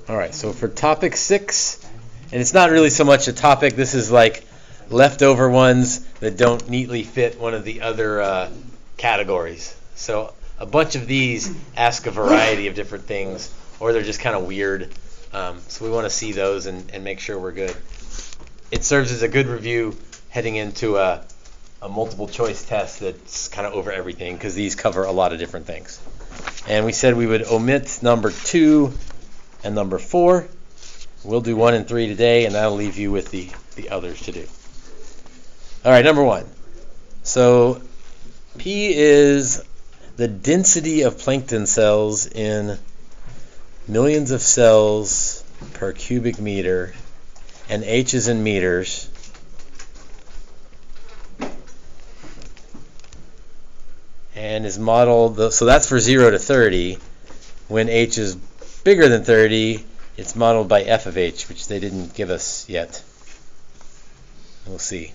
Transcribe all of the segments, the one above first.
All right, so for topic 6, and it's not really so much a topic, this is like leftover ones that don't neatly fit one of the other categories. So a bunch of these ask a variety of different things, or they're just kind of weird. So we want to see those and make sure we're good. It serves as a good review heading into a multiple choice test that's kind of over everything, because these cover a lot of different things. And we said we would omit number 2 and number 4. We'll do 1 and 3 today, and that'll leave you with the others to do. All right, number 1. So P is the density of plankton cells in millions of cells per cubic meter, and H is in meters. And is modeled, so that's for 0 to 30. When H is bigger than 30, it's modeled by f of H, which they didn't give us yet. We'll see.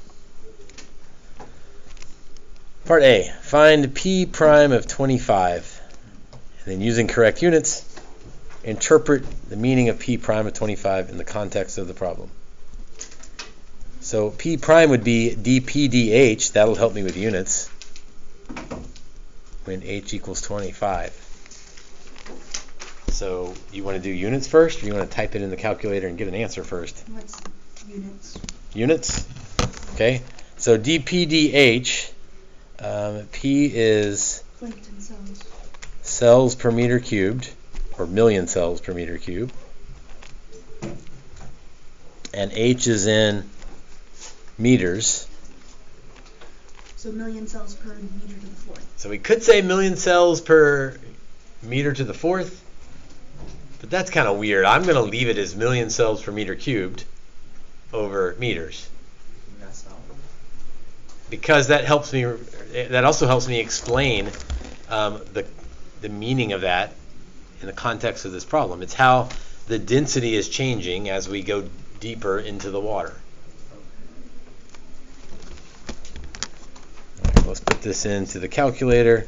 Part A, find P prime of 25. And then using correct units, interpret the meaning of P prime of 25 in the context of the problem. So P prime would be dpdh, that'll help me with units, when H equals 25. So you want to do units first, or you want to type it in the calculator and get an answer first? What's units? Units? Okay. So dpdh, P is Plankton cells. Cells per meter cubed, or million cells per meter cubed. And H is in meters. So million cells per meter to the fourth. So we could say million cells per meter to the fourth, but that's kind of weird. I'm going to leave it as million cells per meter cubed over meters, because that helps me. That also helps me explain the meaning of that in the context of this problem. It's how the density is changing as we go deeper into the water. Let's put this into the calculator,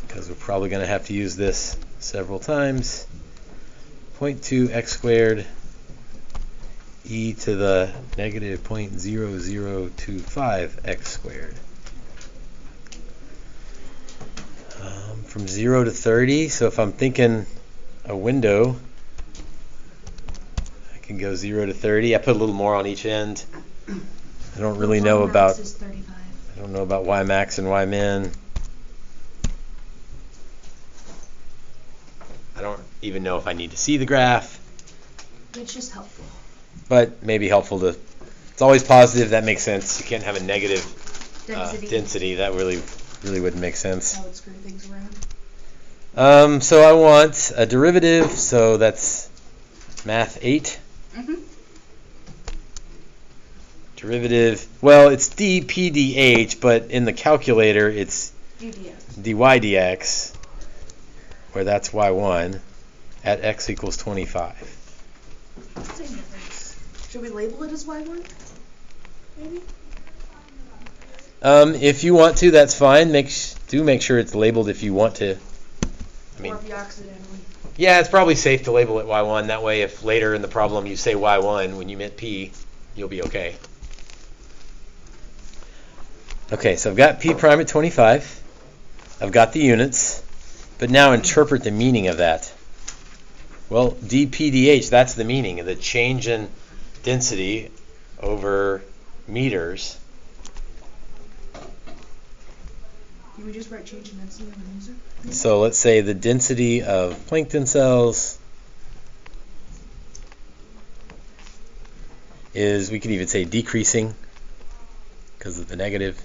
because we're probably going to have to use this several times. 0.2 x squared e to the negative 0.0025 x squared. From 0 to 30, so if I'm thinking a window, I can go 0 to 30. I put a little more on each end. I don't really know about... I don't know about Y max and Y min. I don't even know if I need to see the graph. It's just helpful. But maybe helpful to... It's always positive. That makes sense. You can't have a negative density. That really wouldn't make sense. That would screw things around. So I want a derivative. So that's math 8. Mm-hmm. Derivative, well, it's dpdh, but in the calculator it's dy dx, where that's y1 at x equals 25. Same difference. Should we label it as y1? Maybe? If you want to, that's fine. Make sure it's labeled if you want to. Or if you accidentally. Yeah, it's probably safe to label it y1. That way, if later in the problem you say y1 when you meant p, you'll be okay. Okay, so I've got P prime at 25. I've got the units, but now interpret the meaning of that. Well, dpdh, that's the meaning of the change in density over meters. Can we just write change in density on the user? So let's say the density of plankton cells is, we could even say decreasing because of the negative,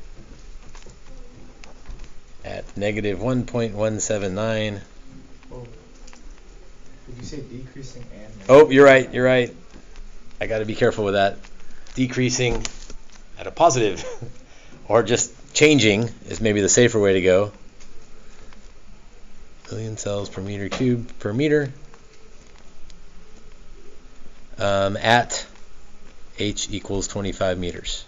at negative 1.179. Oh, did you say decreasing and? Oh, you're right. I got to be careful with that. Decreasing at a positive, or just changing is maybe the safer way to go. Million cells per meter cubed per meter. At H equals 25 meters.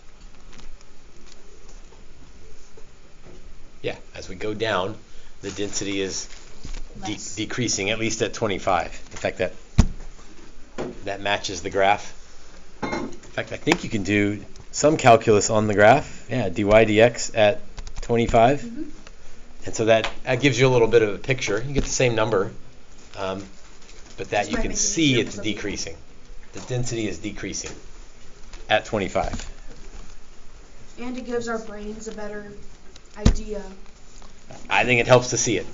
Yeah, as we go down, the density is Less. decreasing, at least at 25. In fact, that matches the graph. In fact, I think you can do some calculus on the graph. Yeah, dy dx at 25. Mm-hmm. And so that gives you a little bit of a picture. You get the same number, but that This you might can make it see easier it's for some people. decreasing. The density is decreasing at 25. And it gives our brains a better idea. I think it helps to see it.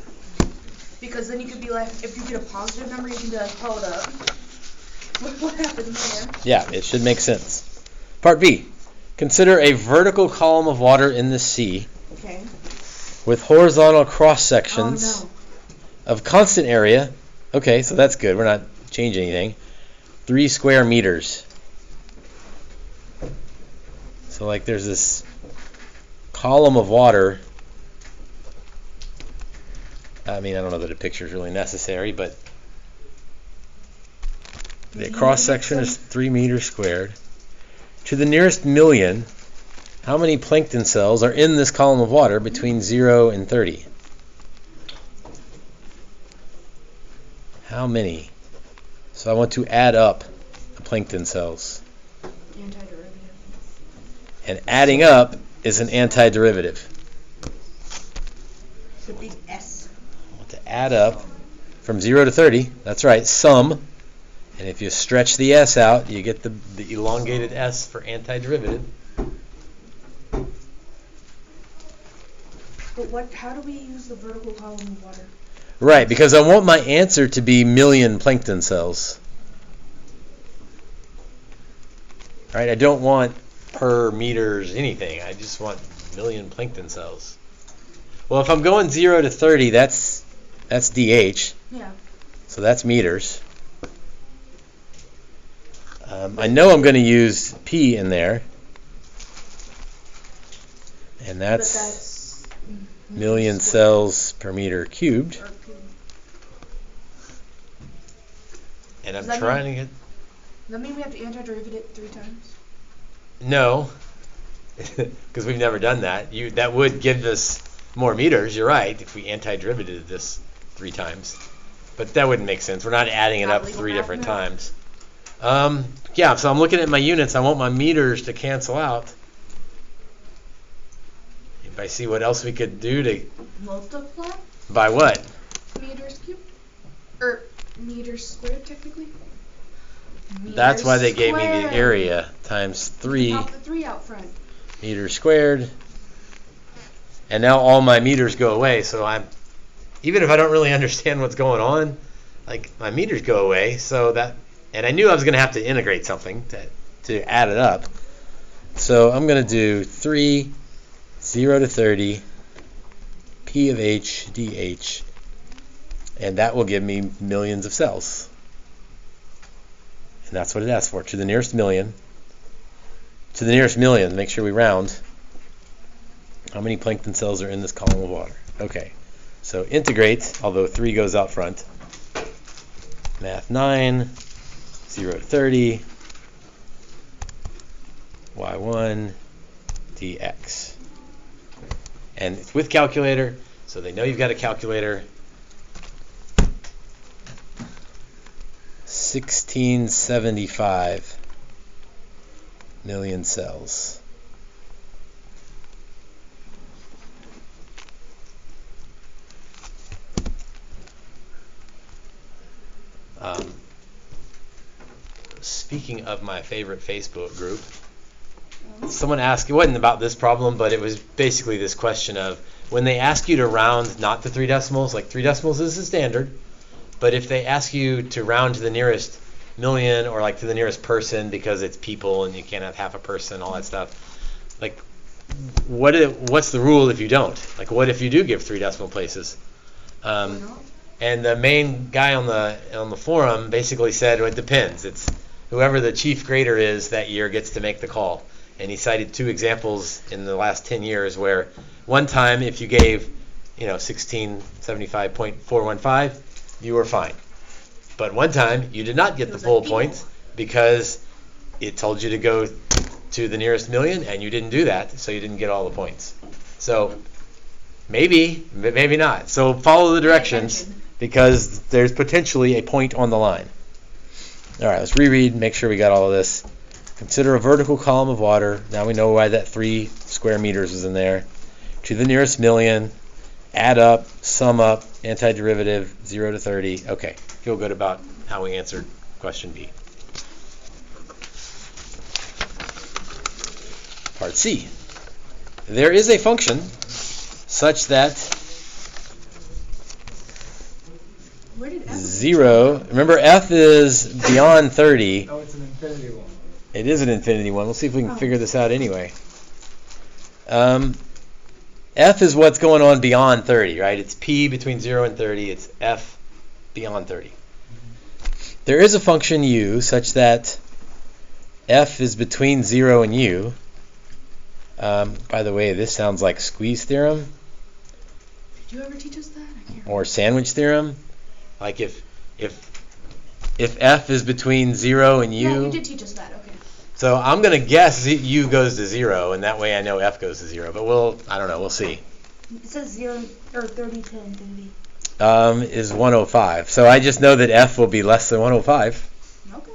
Because then you could be like, if you get a positive number, you can be like, hold up. What happened there? Yeah, it should make sense. Part B. Consider a vertical column of water in the sea Okay. with horizontal cross sections Oh of constant area. Okay, so that's good. We're not changing anything. 3 square meters. So like there's this column of water. I mean, I don't know that a picture is really necessary, but the cross section is 3 meters squared. To the nearest million, how many plankton cells are in this column of water between 0 and 30? How many? So I want to add up the plankton cells. no. Antiderivative. And adding up is an antiderivative. The big S. I want to add up from 0 to 30. That's right, sum. And if you stretch the S out, you get the elongated S for antiderivative. But how do we use the vertical column of water? Right, because I want my answer to be million plankton cells. Right, I don't want per meters anything. I just want million plankton cells. Well, if I'm going 0 to 30, that's DH. Yeah. So that's meters. I know I'm going to use P in there. And But that's million squared. cells per meter cubed. Or cube. And I'm Does that trying to get... Does that mean we have to antiderivative it 3 times? No, because we've never done that. That would give us more meters, you're right, if we antiderivated this 3 times. But that wouldn't make sense. We're not adding it Not up legal 3 math, different no. times. Yeah, so I'm looking at my units. I want my meters to cancel out. If I see what else we could do to... Multiply By what? meters cubed? Or meters squared, technically? That's why they gave me the Squared. area times 3 Pop the 3 out front. meters squared. And now all my meters go away, so even if I don't really understand what's going on, like my meters go away, and I knew I was going to have to integrate something to add it up. So I'm going to do 3, 0 to 30, P of H, DH, and that will give me millions of cells. And that's what it asks for, to the nearest million. To the nearest million, make sure we round. How many plankton cells are in this column of water? Okay, so integrate, although 3 goes out front. Math 9, 0 to 30, y1, dx. And it's with calculator, so they know you've got a calculator. 1675 million cells. Speaking of my favorite Facebook group, someone asked, it wasn't about this problem, but it was basically this question of, when they ask you to round not to 3 decimals, like 3 decimals is the standard, but if they ask you to round to the nearest million or like to the nearest person because it's people and you can't have half a person, all that stuff, like what's the rule if you don't? Like what if you do give 3 decimal places? Why not? And the main guy on the forum basically said, well, it depends. It's whoever the chief grader is that year gets to make the call. And he cited 2 examples in the last 10 years where one time if you gave 1675.415, you were fine. But one time you did not get the full points because it told you to go to the nearest million and you didn't do that, so you didn't get all the points. So maybe not. So follow the directions. because there's potentially a point on the line. All right, let's reread, make sure we got all of this. Consider a vertical column of water. Now we know why that 3 square meters is in there. To the nearest million, add up, sum up, antiderivative, 0 to 30. Okay, feel good about how we answered question B. Part C. There is a function such that Where did F 0, remember f is beyond 30. Oh, it's an infinity one. It is an infinity one. We'll see if we can figure this out anyway. F is what's going on beyond 30, right? It's p between 0 and 30. It's f beyond 30. There is a function u such that f is between 0 and u. By the way, this sounds like squeeze theorem Did you ever teach us that? I can't or sandwich theorem. Like if f is between 0 and u. Yeah, you did teach us that. Okay. So I'm going to guess u goes to 0, and that way I know f goes to 0. But I don't know, we'll see. It says 0 or 30 to infinity. Is 105. So I just know that f will be less than 105. Okay.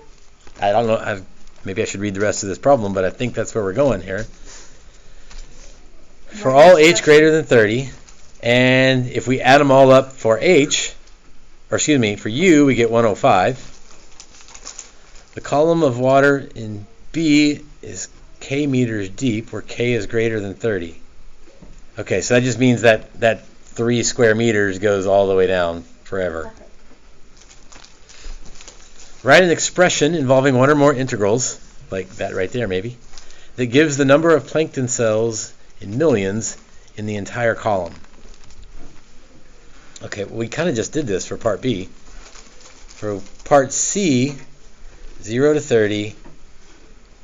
I don't know. Maybe I should read the rest of this problem, but I think that's where we're going here. For all h greater than 30, and if we add them all up for for u, we get 105. The column of water in B is k meters deep, where k is greater than 30. Okay, so that just means that 3 square meters goes all the way down forever. Okay. Write an expression involving one or more integrals, like that right there maybe, that gives the number of plankton cells in millions in the entire column. Okay, well, we kind of just did this for part B. For part C, 0 to 30,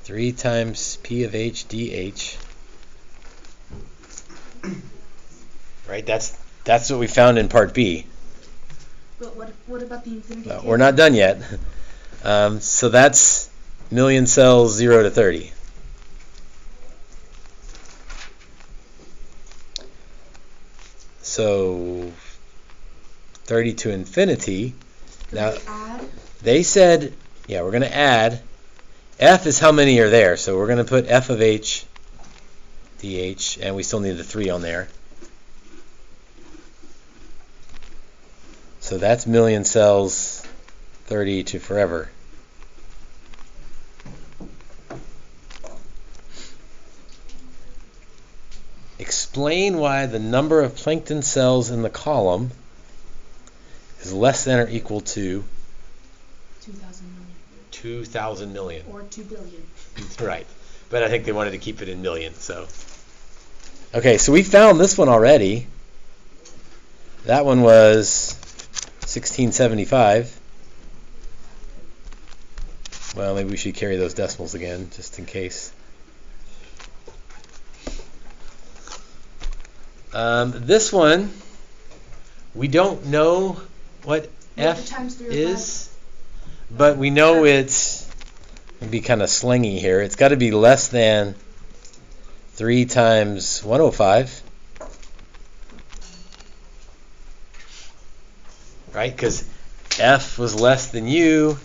3 times p of h dh. Right, that's what we found in part B. But what about the infinity? We're not done yet. So that's million cells 0 to 30. So 30 to infinity. Now they said, yeah, we're going to add. F is how many are there. So we're going to put f of h dh, and we still need the 3 on there. So that's million cells 30 to forever. Explain why the number of plankton cells in the column is less than or equal to 2,000 million. 2,000 million. Or 2 billion. Right. But I think they wanted to keep it in millions. So, okay, so we found this one already. That one was 1675. Well, maybe we should carry those decimals again, just in case. This one, we don't know what f is, but we know it's, it'll be kind of slingy here. It's got to be less than 3 times 105. Right? Because f was less than u.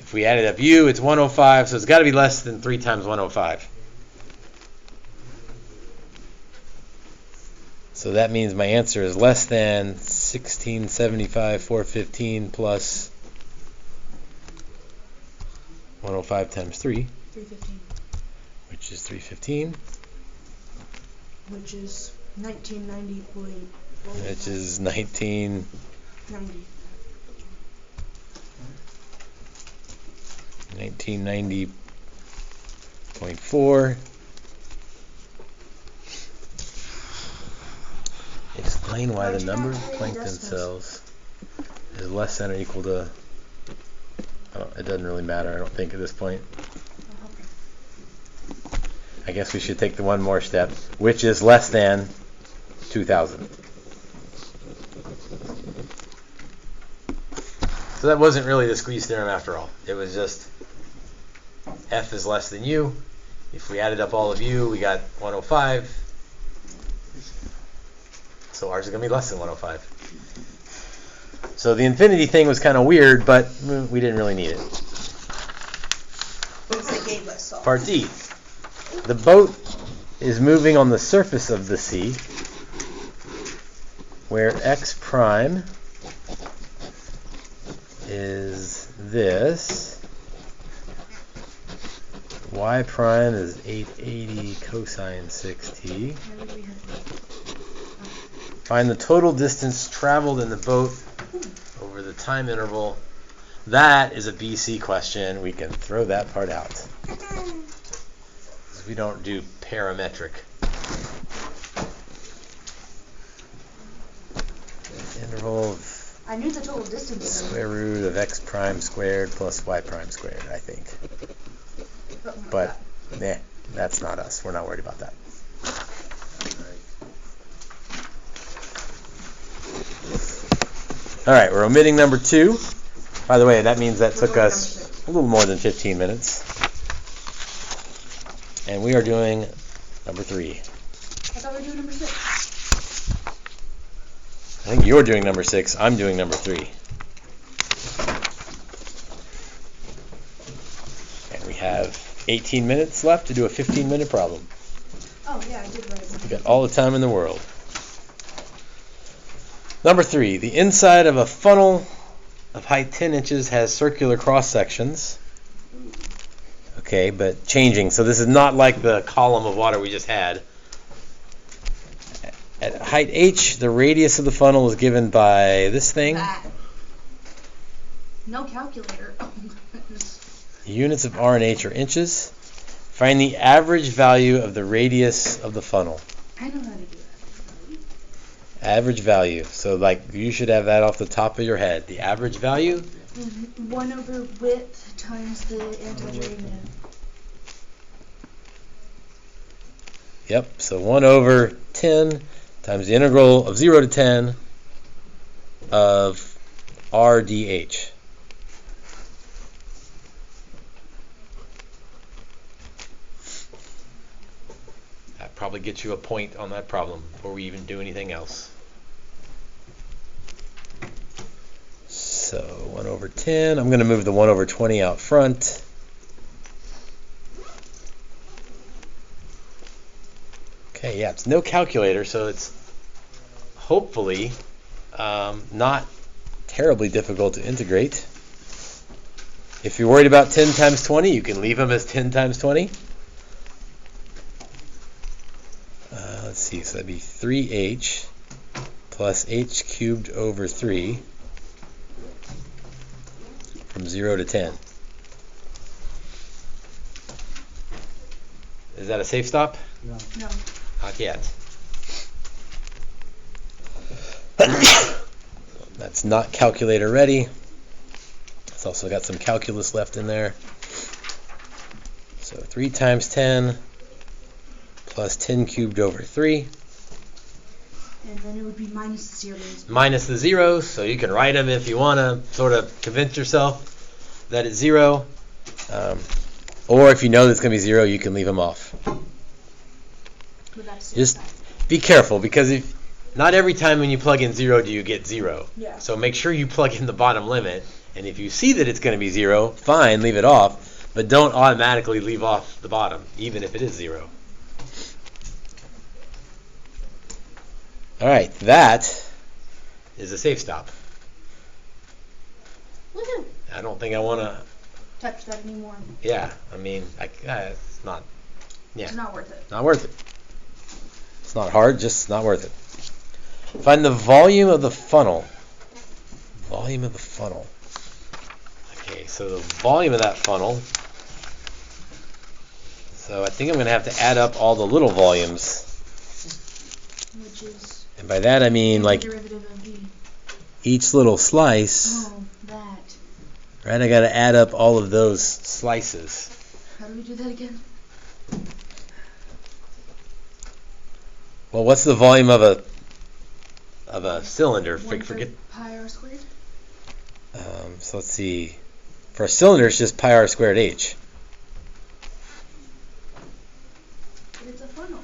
If we added up u, it's 105, so it's got to be less than 3 times 105. So that means my answer is less than 1675, 415 plus 105 times 3. 315. Which is 315. Which is 1990. Which is 1990. 1990.4. Explain why the number of plankton cells is less than or equal to. It doesn't really matter, I don't think, at this point. I guess we should take the one more step, which is less than 2,000. So that wasn't really the squeeze theorem after all. It was just f is less than u. If we added up all of u, we got 105. So ours is going to be less than 105. So the infinity thing was kind of weird, but we didn't really need it. Because they gave us all. Part D. The boat is moving on the surface of the sea, where x prime is this, y prime is 880 cosine 6t. Find the total distance traveled in the boat over the time interval. That is a BC question. We can throw that part out. We don't do parametric. Interval of I knew the total distance. square root of x prime squared plus y prime squared, I think. But, that's not us. We're not worried about that. All right, we're omitting number 2. By the way, that means that took us a little more than 15 minutes. And we are doing number 3. I thought we were doing number 6. I think you're doing number 6. I'm doing number 3. And we have 18 minutes left to do a 15-minute problem. Oh, yeah, I did write it. We got all the time in the world. Number 3. The inside of a funnel of height 10 inches has circular cross sections. Okay, but changing. So this is not like the column of water we just had. At height h, the radius of the funnel is given by this thing. That. No calculator. Units of r and h are inches. Find the average value of the radius of the funnel. I know how to do that. Average value. So like you should have that off the top of your head. The average value? 1 over width times the antiderivative. Yep, so 1 over 10 times the integral of 0 to 10 of r dh. That probably gets you a point on that problem before we even do anything else. So 1 over 10, I'm going to move the 1 over 20 out front. Okay, yeah, it's no calculator, so it's hopefully not terribly difficult to integrate. If you're worried about 10 times 20, you can leave them as 10 times 20. Let's see, so that'd be 3h plus h cubed over 3 from 0 to 10. Is that a safe stop? No. No. Not yet. That's not calculator ready. It's also got some calculus left in there. So 3 times 10 plus 10 cubed over 3. And then it would be minus the zeros. Minus the zeros, so you can write them if you want to sort of convince yourself that it's 0. Or if you know that it's going to be 0, you can leave them off. But that's Just be careful, because if not every time when you plug in 0 do you get 0. Yeah. So make sure you plug in the bottom limit, and if you see that it's going to be 0, fine, leave it off, but don't automatically leave off the bottom, even if it is 0. All right, that is a safe stop. Woohoo! I don't think I want to, Touch that anymore. yeah, I mean, it's not, It's not worth it. not worth it. It's not hard, just not worth it. Find the volume of the funnel. Volume of the funnel. Okay, so the volume of that funnel. So I think I'm going to have to add up all the little volumes. Which is And by that I mean like derivative of v. each little slice. Oh, that. Right, I got to add up all of those slices. How do we do that again? Well, what's the volume of a cylinder? 1/3 Forget. pi r squared. So let's see. For a cylinder, it's just pi r squared h. But it's a funnel.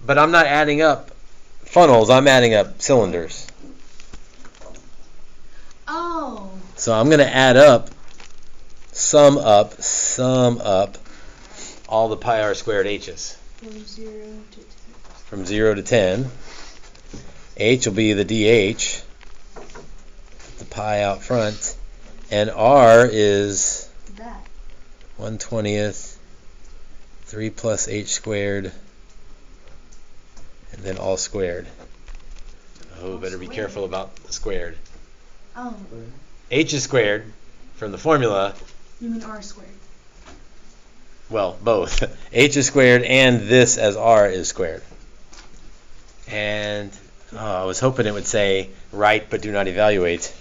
But I'm not adding up funnels. I'm adding up cylinders. Oh. So I'm going to add up, sum up all the pi r squared h's. From 0 to 10. From 0 to 10. H will be the dh, the pi out front, and r is That. 1/20th, 3 plus h squared, and then all squared. Oh, better be careful about the squared. Oh. H is squared from the formula. You mean r squared? Well, both. H is squared and this as r is squared. And I was hoping it would say write but do not evaluate.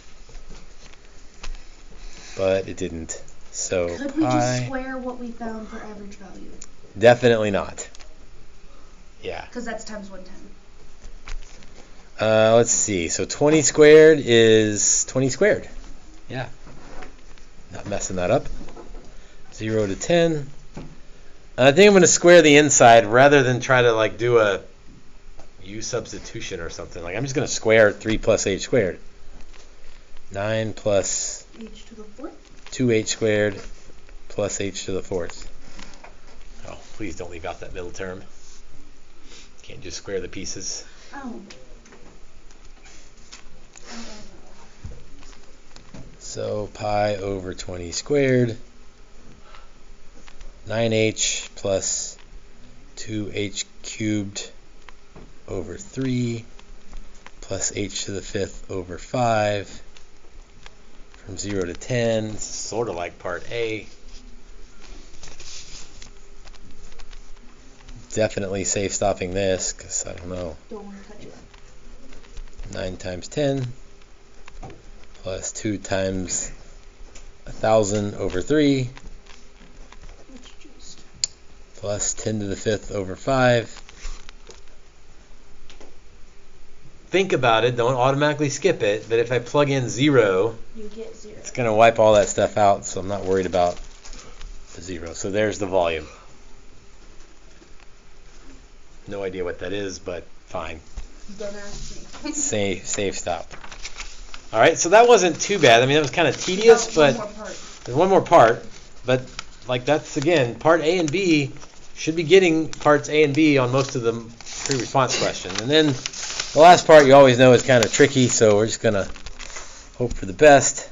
But it didn't. So Could we just square what we found for average value? Definitely not. Yeah. Because that's times 110. Let's see. So 20 squared is 20 squared. Yeah. Not messing that up. 0 to 10. I think I'm going to square the inside rather than try to like do a U substitution or something. Like I'm just going to square 3 plus h squared. 9 plus H to the 4th? 2h squared plus h to the 4th. Oh, please don't leave out that middle term. Can't just square the pieces. Oh. So pi over 20 squared, 9h plus 2h cubed over 3 plus h to the 5th over 5 from 0 to 10. It's sort of like part A. Definitely safe stopping this because I don't know. Don't want to touch it. 9 times 10 plus 2 times 1,000 over 3 plus 10 to the 5th over 5. Think about it, don't automatically skip it, but if I plug in 0, You get 0. it's going to wipe all that stuff out, so I'm not worried about the 0. So there's the volume. No idea what that is, but fine. Don't ask me. Safe stop. All right, so that wasn't too bad. I mean, that was kind of tedious, but there's one more part. But like that's again, part A and B should be getting parts A and B on most of the pre-response questions. And then the last part you always know is kind of tricky, so we're just gonna hope for the best.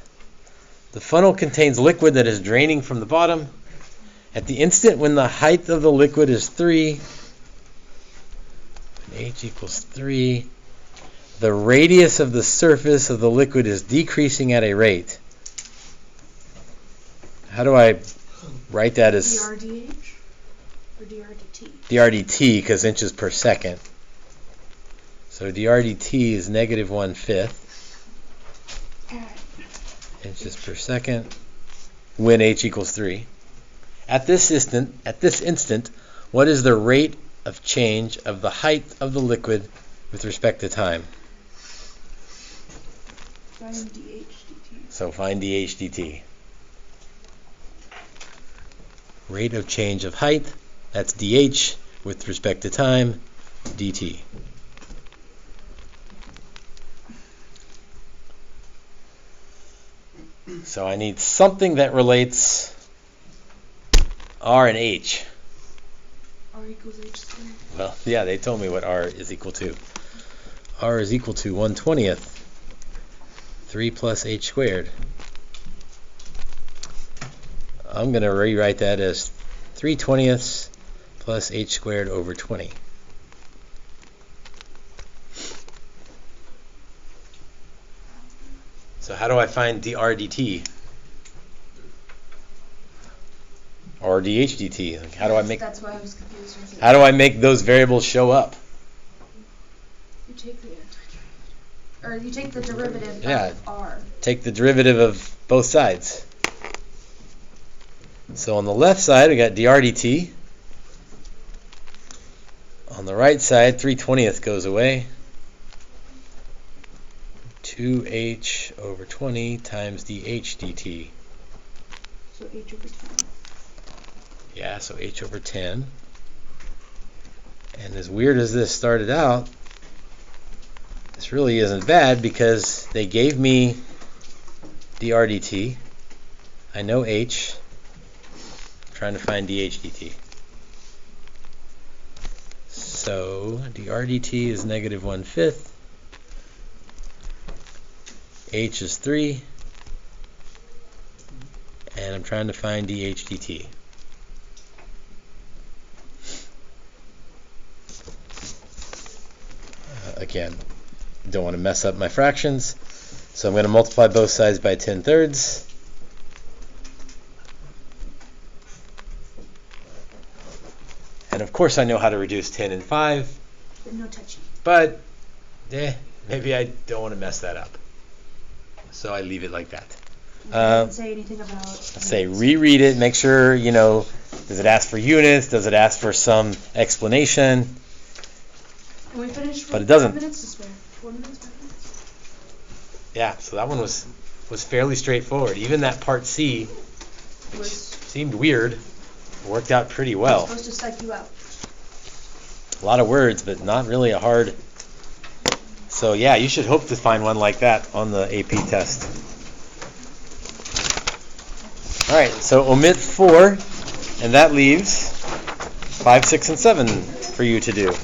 The funnel contains liquid that is draining from the bottom. At the instant when the height of the liquid is 3, when h equals 3, the radius of the surface of the liquid is decreasing at a rate. How do I write that as dRdh or dRdt? dRdt, because inches per second. So dRdt is negative 1/5 inches per second when h equals 3. At this instant, what is the rate of change of the height of the liquid with respect to time? Find dH dt. So find dH dt. Rate of change of height, that's dH with respect to time, dt. So I need something that relates R and H. R equals h squared. Well, yeah, they told me what R is equal to. R is equal to 1/20th, 3 plus h squared. I'm going to rewrite that as 3/20ths plus h squared over 20. So how do I find dr dt? Or dH dt? Like, how do I make? That's why I was confused with it. How do I make those variables show up? You take the or you take the derivative Yeah. of r. Take the derivative of both sides. So on the left side we got dr dt. On the right side 3/20th goes away. 2h over 20 times dH dt. So h over 10. Yeah, so h over 10. And as weird as this started out, this really isn't bad because they gave me dr dt. I know h. I'm trying to find dh dt. So dr dt is negative 1/5. H is 3. And I'm trying to find dh dt. Again, don't want to mess up my fractions, so I'm going to multiply both sides by 10/3. And of course I know how to reduce 10 and 5, But no touching. but maybe I don't want to mess that up. So I leave it like that. Doesn't say anything about. Say reread it, make sure, does it ask for units, does it ask for some explanation? And we finished. But it doesn't. 5 minutes to spare. 4 minutes, 5 minutes. Yeah, so that one was fairly straightforward. Even that part C, which Was seemed weird, worked out pretty well. supposed to psych you out. A lot of words, but not really a hard. So yeah, you should hope to find one like that on the AP test. All right, so omit 4, and that leaves 5, 6, and 7 for you to do.